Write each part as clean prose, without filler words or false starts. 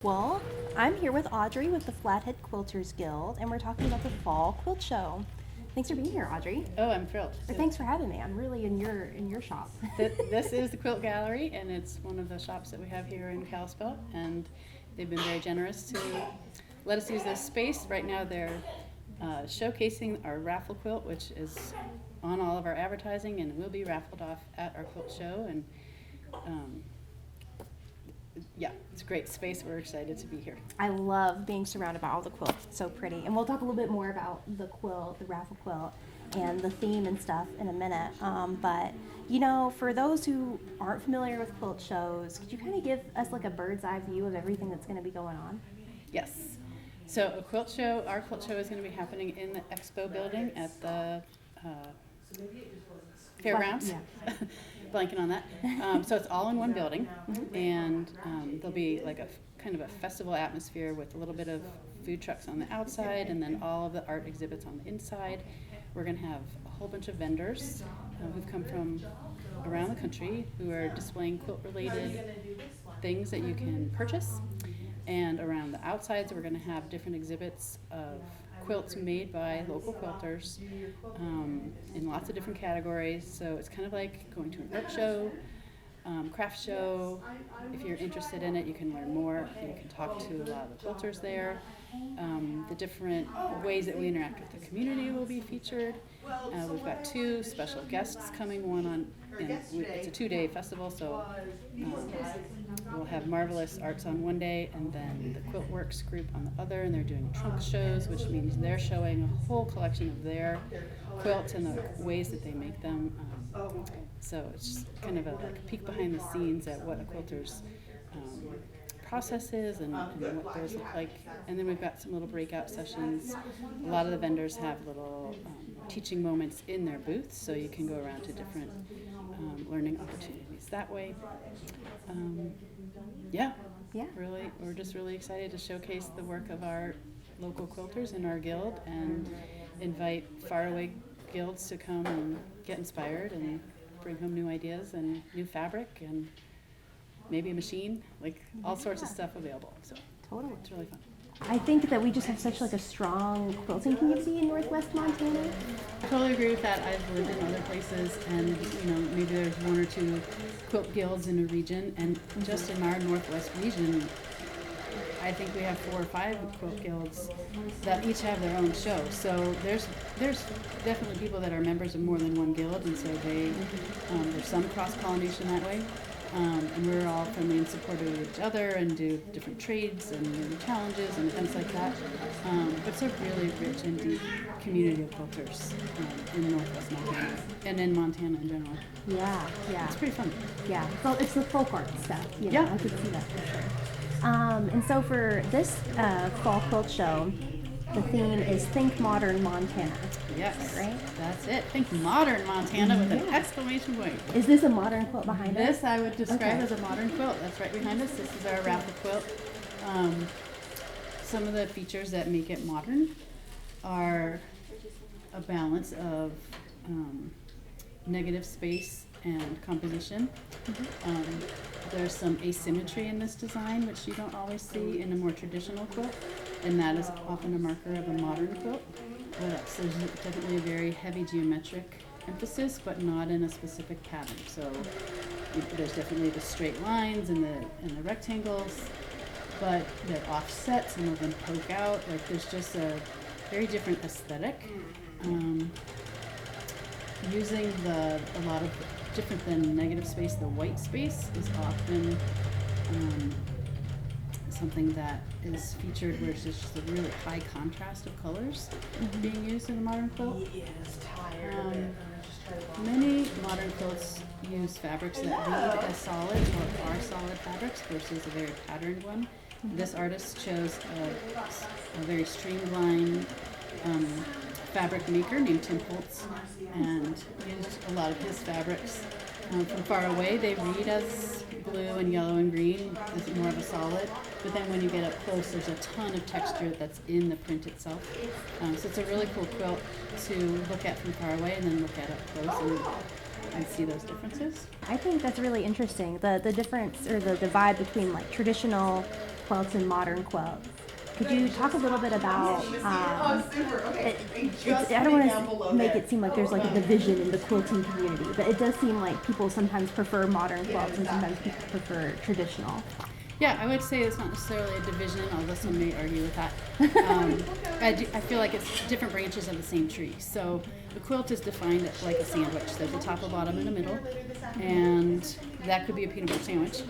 Well, I'm here with Audrey with the Flathead Quilters Guild, and we're talking about the Fall Quilt Show. Thanks for being here, Audrey. Oh, I'm thrilled. Or thanks for having me. I'm really in your shop. This is the Quilt Gallery, and it's one of the shops that we have here in Kalispell, and they've been very generous to let us use this space. Right now they're showcasing our raffle quilt, which is on all of our advertising and will be raffled off at our quilt show. And yeah, it's a great space. We're excited to be here. I love being surrounded by all the quilts. It's so pretty. And we'll talk a little bit more about the quilt, the raffle quilt, and the theme and stuff in a minute. But, you know, for those who aren't familiar with quilt shows, could you kind of give us like a bird's eye view of everything that's going to be going on? Yes. So our quilt show is going to be happening in the expo building at the fairgrounds. Yeah. Blanking on that. So it's all in one building, and there'll be like a kind of a festival atmosphere with a little bit of food trucks on the outside, and then all of the art exhibits on the inside. We're going to have a whole bunch of vendors who've come from around the country who are displaying quilt-related things that you can purchase. And around the outsides, we're going to have different exhibits of quilts made by local quilters in lots of different categories. So it's kind of like going to an art show, craft show. If you're interested in it, you can learn more. You can talk to a lot of the quilters there. The different ways that we interact with the community will be featured. We've got two special guests coming, it's a 2-day festival, so we'll have Marvelous Arts on one day and then the Quilt Works group on the other, and they're doing trunk shows, which means they're showing a whole collection of their quilts and the ways that they make them. So it's just kind of a peek behind the scenes at what a quilter's process is and what those look like. And then we've got some little breakout sessions. A lot of the vendors have little teaching moments in their booths, so you can go around to different learning opportunities that way. Really, we're just really excited to showcase the work of our local quilters in our guild and invite faraway guilds to come and get inspired and bring home new ideas and new fabric and maybe a machine, like all sorts of stuff available. So Totally. it's really fun. I think that we just have such like a strong quilting community in Northwest Montana. I totally agree with that. I've lived in other places, and maybe there's one or two quilt guilds in a region, and just in our Northwest region, I think we have 4 or 5 quilt guilds that each have their own show. So there's definitely people that are members of more than one guild, and so there's some cross-pollination that way. And we're all friendly and supportive of each other and do different trades and challenges and events like that. But it's a really rich and deep community of quilters in Northwest Montana and in Montana in general. Yeah. It's pretty fun. Yeah, so it's the folk art stuff. Yeah. I could see that for sure. And so for this fall quilt show, the theme is Think Modern Montana. Yes, right? That's it. Think modern Montana with an exclamation point. Is this a modern quilt behind us? This I would describe Okay. as a modern quilt. That's right behind us. This is our raffle quilt. Some of the features that make it modern are a balance of negative space and composition. There's some asymmetry in this design, which you don't always see in a more traditional quilt, and that is often a marker of a modern quilt. What else? There's definitely a very heavy geometric emphasis, but not in a specific pattern. So there's definitely the straight lines and the rectangles, but they're offset. Some of them poke out. Like there's just a very different aesthetic. Using a lot of different than negative space, the white space is often something that is featured where it's just a really high contrast of colors being used in a modern quilt. Many modern quilts use fabrics that read as solid or are solid fabrics versus a very patterned one. This artist chose a very streamlined fabric maker named Tim Holtz and used a lot of his fabrics. From far away, they read as blue and yellow and green. It's more of a solid. But then when you get up close, there's a ton of texture that's in the print itself. So it's a really cool quilt to look at from far away and then look at up close and see those differences. I think that's really interesting. The difference or the divide between like traditional quilts and modern quilts. Could you talk a little bit about, I don't want to make it seem like there's like a division in the quilting community, but it does seem like people sometimes prefer modern quilts and sometimes people prefer traditional. Yeah, I would say it's not necessarily a division, although some may argue with that. I feel like it's different branches of the same tree. So a quilt is defined like a sandwich. There's a top, a bottom, and a middle, and that could be a peanut butter sandwich,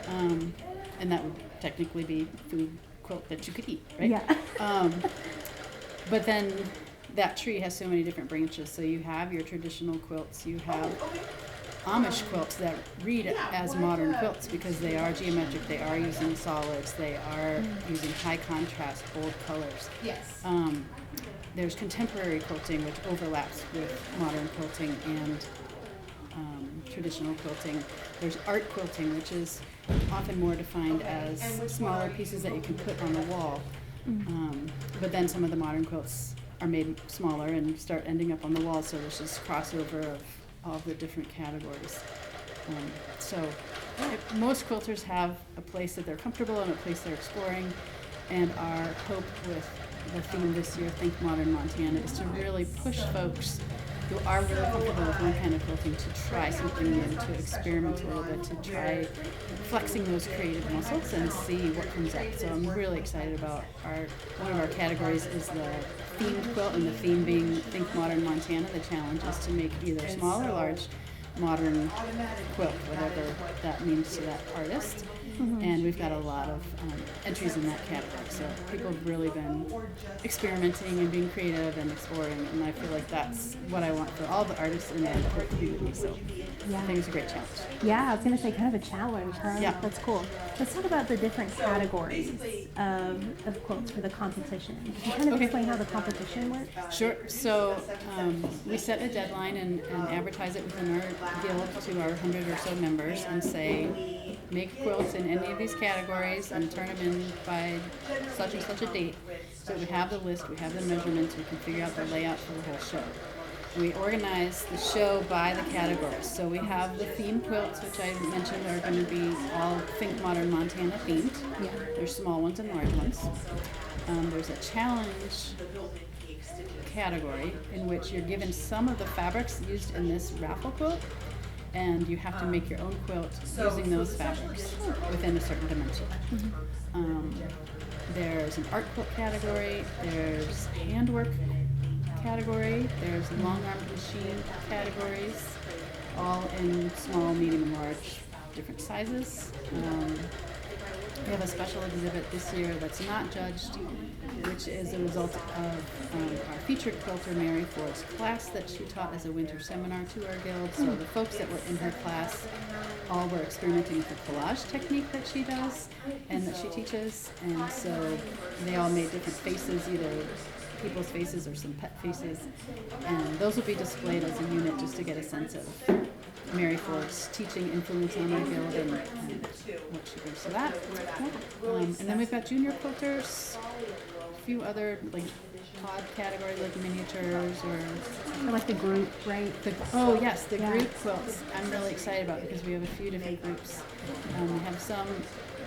and that would technically be food quilt that you could eat, right? Yeah. But then that tree has so many different branches. So you have your traditional quilts, you have Amish quilts that read as modern quilts because they are geometric, they are using solids, they are using high contrast, bold colors. Yes. There's contemporary quilting, which overlaps with modern quilting and traditional quilting. There's art quilting, which is often more defined as smaller pieces that you can put on the wall. But then some of the modern quilts are made smaller and start ending up on the wall, so there's this crossover of all the different categories. Most quilters have a place that they're comfortable and a place they're exploring, and our hope with the theme this year, Think Modern Montana, is to really push folks who are really comfortable with one kind of quilting to try something new, to experiment a little bit, to try flexing those creative muscles and see what comes up. So I'm really excited about one of our categories is the themed quilt, and the theme being Think Modern Montana. The challenge is to make either small or large modern quilt, whatever that means to that artist. And we've got a lot of entries in that category. So people have really been experimenting and being creative and exploring, and I feel like that's what I want for all the artists in the quilt community. So I think it's a great challenge. Yeah, I was going to say kind of a challenge, huh? Yeah. That's cool. Let's talk about the different categories of quilts for the competition. Could you kind of explain how the competition works? Sure. So we set a deadline and advertise it within our guild to our 100 or so members and say, make quilts in any of these categories and turn them in by such and such a date. So we have the list, we have the measurements, we can figure out the layout for the whole show. We organize the show by the categories. So we have the themed quilts, which I mentioned are going to be all Think Modern Montana themed. Yeah. There's small ones and large ones. There's a challenge category in which you're given some of the fabrics used in this raffle quilt, and you have to make your own quilt using those fabrics within a certain dimension. There's an art quilt category, there's handwork category, there's long arm machine categories, all in small, medium, and large, different sizes. We have a special exhibit this year that's not judged, which is a result of our featured quilter Mary Ford's class that she taught as a winter seminar to our guild. So the folks that were in her class all were experimenting with the collage technique that she does and that she teaches, and so they all made different faces, either people's faces or some pet faces, and those will be displayed as a unit just to get a sense of Mary Ford's teaching influence on our guild and what she brings to that. And then we've got junior quilters, a few other like pod categories like miniatures or like the group, right? Yes, the group quilts I'm really excited about because we have a few different groups. We have some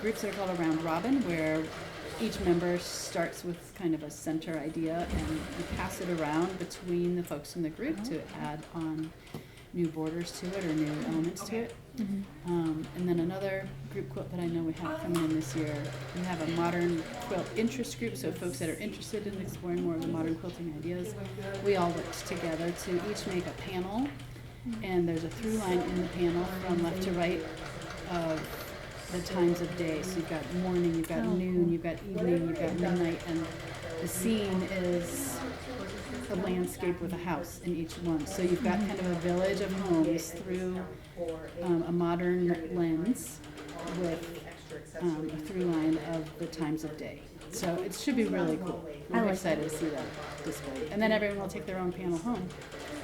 groups that are called a round robin, where each member starts with kind of a center idea and you pass it around between the folks in the group to add on new borders to it or new elements to it. And then another group quilt that I know we have coming in this year, we have a modern quilt interest group, so folks that are interested in exploring more of the modern quilting ideas. We all worked together to each make a panel, and there's a through line in the panel from left to right of the times of day. So you've got morning, you've got noon, you've got evening, you've got midnight, and the scene is a landscape with a house in each one. So you've got kind of a village of homes through a modern lens with a through line of the times of day. So it should be really cool. I'm excited to see that displayed. And then everyone will take their own panel home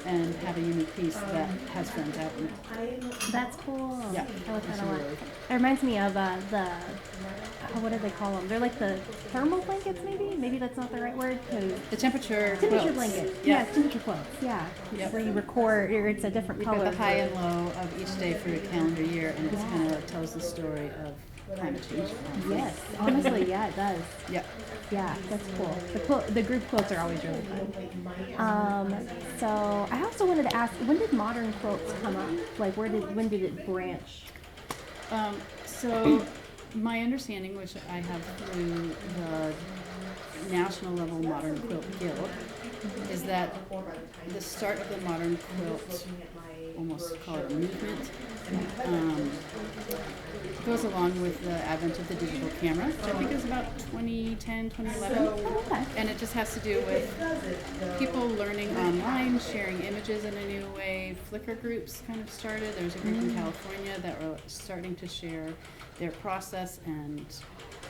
and have a unique piece that has friends out in it. That's cool. Yeah, I like that a really lot. fun. It reminds me of what do they call them? They're like the thermal blankets, maybe? Maybe that's not the right word. The temperature Temperature quilts. blankets. Yeah. Temperature quilts. Yeah. Yep. Where you record, or it's a different We've color. got the high and low of each day for a calendar year, and it's kind of tells the story of climate change. Yes, honestly, yeah, it does. Yep. Yeah, that's cool. The group quilts are always really fun. So I also wanted to ask, when did modern quilts come up? Like, when did it branch? So my understanding, which I have through the national level modern quilt guild, is that the start of the modern quilt, almost call it a movement, goes along with the advent of the digital camera, which I think is about 2010, 2011. Okay. And it just has to do with people learning online, sharing images in a new way. Flickr groups kind of started. There's a group in California that were starting to share their process and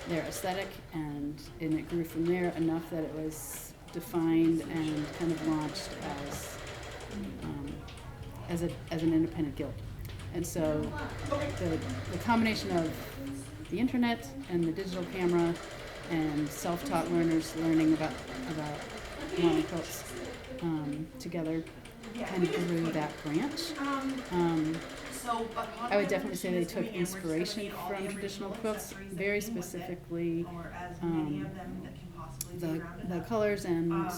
their aesthetic, and it grew from there enough that it was defined and kind of launched as an independent guild. And so the combination of the internet and the digital camera and self-taught learners learning about modern quilts together kind of grew that branch. I would definitely say they took inspiration from traditional quilts, very specifically the colors and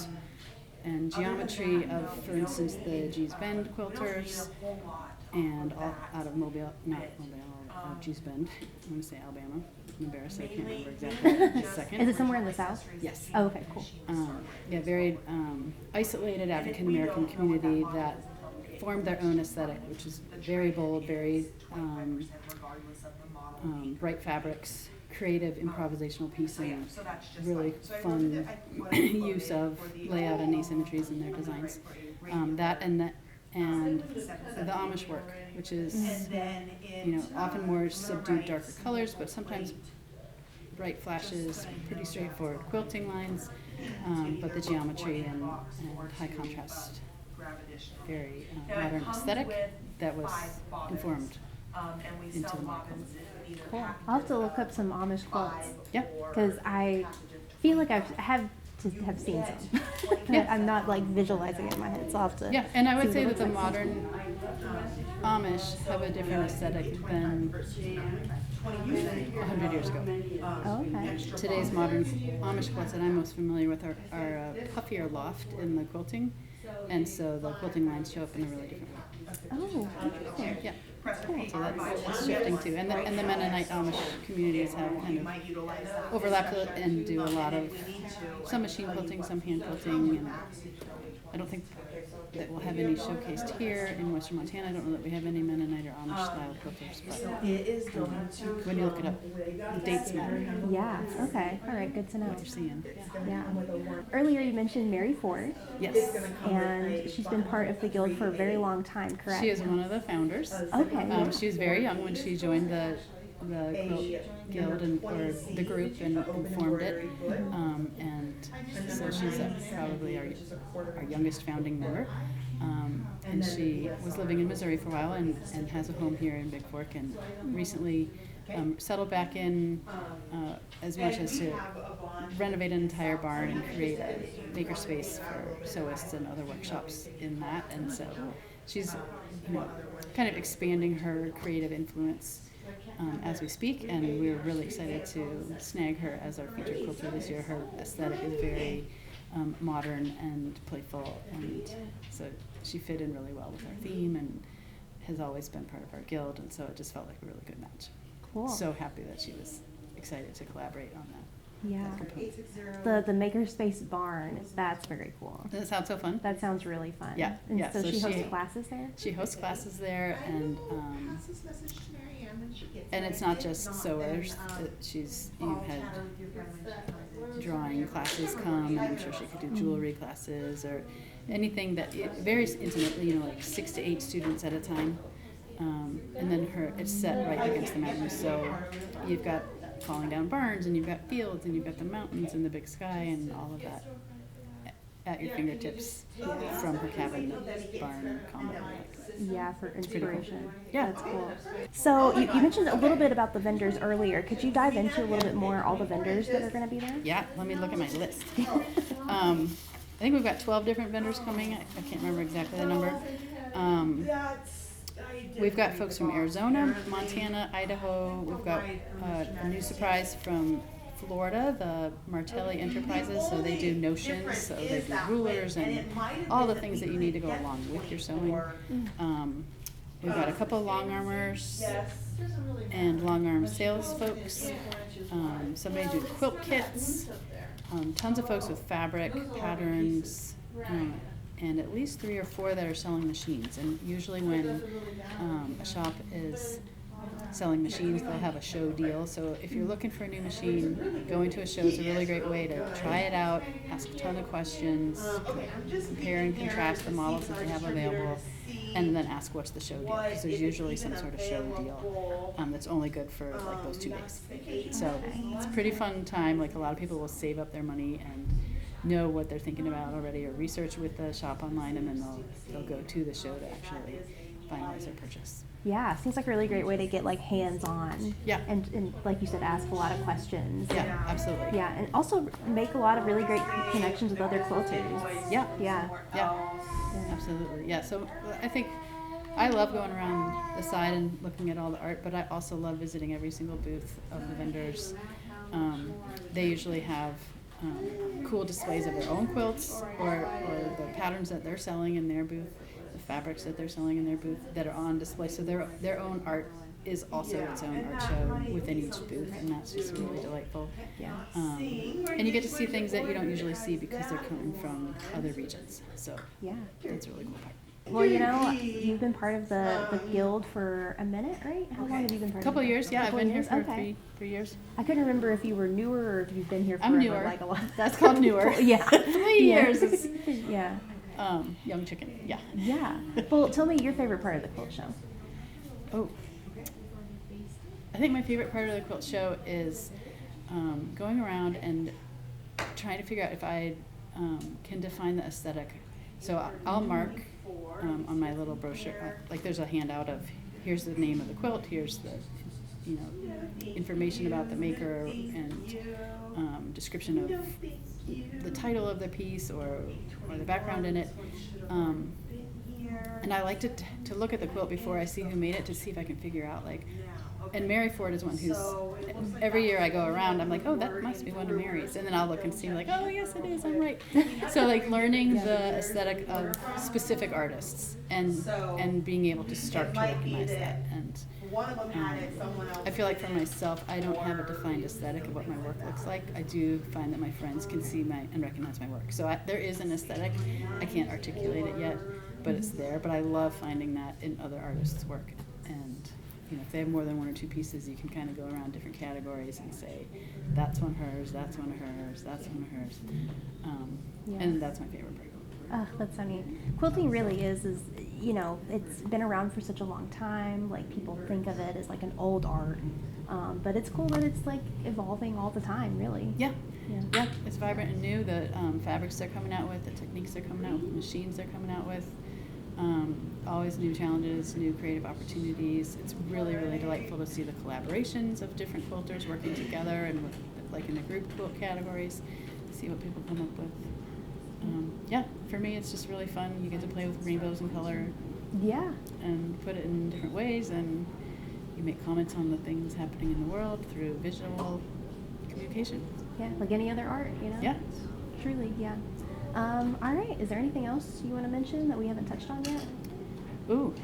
geometry of, for instance, the Gee's Bend quilters, and all out of Gee's Bend. I'm going to say Alabama. I'm embarrassed, I can't remember exactly this second. Is it somewhere in the South? Yes. Oh, okay, cool. Yeah, very isolated African American community that formed their own aesthetic, which is very bold, very bright fabrics, creative improvisational piecing, really fun use of layout and asymmetries in their designs. That and the Amish work, which is often more subdued, darker colors, but sometimes bright flashes, pretty straightforward quilting lines, but the geometry and high contrast, very modern aesthetic that was informed into the modern. Cool. I'll have to look up some Amish quilts. Yeah. Because I feel like I have seen some. Yeah. I'm not like visualizing it in my head, so I'll have to. Yeah, and I would see say what that it the looks like. modern Amish have a different aesthetic than 100 years ago. Oh, okay. Today's modern Amish quilts that I'm most familiar with are puffier loft in the quilting, and so the quilting lines show up in a really different way. Oh, interesting. Yeah. So that's shifting too. And the Mennonite Amish communities have kind of overlapped and do a lot of some machine quilting, some hand quilting, and I don't think that we'll have any showcased here in Western Montana. I don't know that we have any Mennonite or Amish style quilters, but when you look it up, the dates matter. Yeah. Okay. All right. Good to know. What you're seeing. Yeah. Earlier you mentioned Mary Ford, Yes. and she's been part of the guild for a very long time, correct? She is one of the founders. Okay. She was very young when she joined the quilt guild or the group and formed it, and so she's probably our youngest founding member. And she was living in Missouri for a while and has a home here in Big Fork, and recently settled back in as much as to renovate an entire barn and create a makerspace for sewists and other workshops in that. And so she's kind of expanding her creative influence as we speak, and we're really excited to snag her as our featured quilter this year. Her aesthetic is very modern and playful, and so she fit in really well with our theme and has always been part of our guild, and so it just felt like a really good match. Cool. So happy that she was excited to collaborate on that. Yeah. Component. The makerspace barn, that's very cool. Does it sound so fun? That sounds really fun. Yeah, And yeah, so so she hosts she- classes there? She hosts classes there, and it's not just sewers. She's had drawing classes come, and I'm sure she could do jewelry classes or anything that very intimately, like 6 to 8 students at a time. And then it's set right against the mountains, so you've got falling down barns, and you've got fields, and you've got the mountains and the big sky and all of that at your fingertips from her cabin barn combo. Yeah, for pretty cool. inspiration. Yeah. That's cool. So you mentioned a little bit about the vendors earlier. Could you dive into a little bit more all the vendors that are going to be there? Yeah, let me look at my list. I think we've got 12 different vendors coming. I can't remember exactly the number. we've got folks from Arizona, Montana, Idaho. We've got a new surprise from Florida, the Martelli Enterprises. So they do notions, so they do rulers and all the things that you need to go along with your sewing. We've got a couple of long armers and long arm sales folks. Somebody doing quilt kits. Tons of folks with fabric, patterns, and at least 3 or 4 that are selling machines. And usually when a shop is selling machines, they'll have a show deal. So if you're looking for a new machine, going to a show is a really great way to try it out, ask a ton of questions, compare and contrast the models that they have available, and then ask what's the show deal, because there's usually some sort of show deal that's only good for like those 2 days. So it's a pretty fun time. Like a lot of people will save up their money and know what they're thinking about already, or research with the shop online, and then they'll go to the show to actually finalize their purchase. Yeah, seems like a really great way to get like hands-on. Yeah. And like you said, ask a lot of questions. Yeah, absolutely. Yeah, and also make a lot of really great connections with other quilters. Yeah. Yeah. Yeah. Absolutely. Yeah. So I think I love going around the side and looking at all the art, but I also love visiting every single booth of the vendors. They usually have cool displays of their own quilts or the patterns that they're selling in their booth, the fabrics that they're selling in their booth that are on display. So their own art is also its own art show within each booth, and that's just really delightful. Yeah. And you get to see things that you don't usually see because they're coming from other regions. So Yeah. that's a really cool part. Well, you know, you've been part of the guild for a minute, right? How long have you been part A couple of of it? years, yeah. I've Couple been here years? for Okay. three years. I couldn't remember if you were newer or if you've been here forever. I'm newer. Like a lot. That's called newer. Yeah. 3 years is Yeah. young chicken. Yeah. Yeah. Well, tell me your favorite part of the quilt show. Oh. I think my favorite part of the quilt show is going around and trying to figure out if I can define the aesthetic. So I'll mark on my little brochure, like there's a handout of here's the name of the quilt, here's the information about the maker and description of the title of the piece or the background in it. And I like to look at the quilt before I see who made it to see if I can figure out like. And Mary Ford is one who's, every year I go around, I'm like, oh, that must be one of Mary's. And then I'll look and see, like, oh, yes, it is, I'm right. So, like, learning the aesthetic of specific artists and being able to start to recognize that. And I feel like for myself, I don't have a defined aesthetic of what my work looks like. I do find that my friends can see and recognize my work. So there is an aesthetic. I can't articulate it yet, but it's there. But I love finding that in other artists' work. And if they have more than 1 or 2 pieces, you can kind of go around different categories and say, that's one of hers, that's one of hers, that's one of hers. And that's my favorite part. Oh, that's so neat. Quilting really is, it's been around for such a long time. Like, people think of it as like an old art. But it's cool that it's like evolving all the time, really. Yeah. It's vibrant and new. The fabrics they're coming out with, the techniques they're coming out with, the machines they're coming out with. Always new challenges, new creative opportunities. It's really, really delightful to see the collaborations of different quilters working together and with, like in the group quilt categories, see what people come up with. For me, it's just really fun. You get to play with rainbows and color. Yeah. And put it in different ways, and you make comments on the things happening in the world through visual communication. Yeah, like any other art, Yeah. Truly, yeah. All right, is there anything else you want to mention that we haven't touched on yet? Ooh.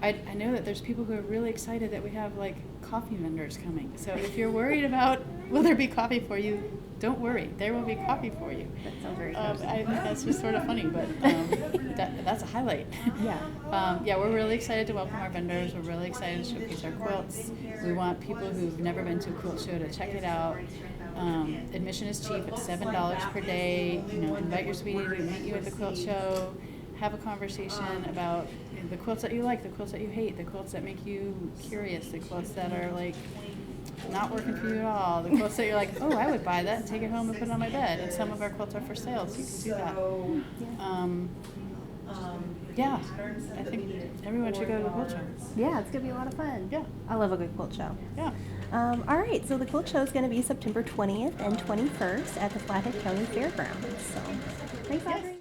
I know that there's people who are really excited that we have like coffee vendors coming. So if you're worried about will there be coffee for you, don't worry. There will be coffee for you. That sounds very I think that's just sort of funny, but that's a highlight. Yeah. We're really excited to welcome our vendors. We're really excited to showcase our quilts. We want people who've never been to a quilt show to check it out. Admission is cheap. It's $7 per day. Invite your sweetie to meet you at the quilt show. Have a conversation about the quilts that you like, the quilts that you hate, the quilts that make you curious, the quilts that are like not working for you at all, the quilts that you're like, oh, I would buy that and take it home and put it on my bed. And some of our quilts are for sale, so you can do that. I think everyone should go to the quilt show. Yeah, it's going to be a lot of fun. Yeah. I love a good quilt show. Yeah. All right, so the quilt show is going to be September 20th and 21st at the Flathead County Fairgrounds. So, thanks, Audrey.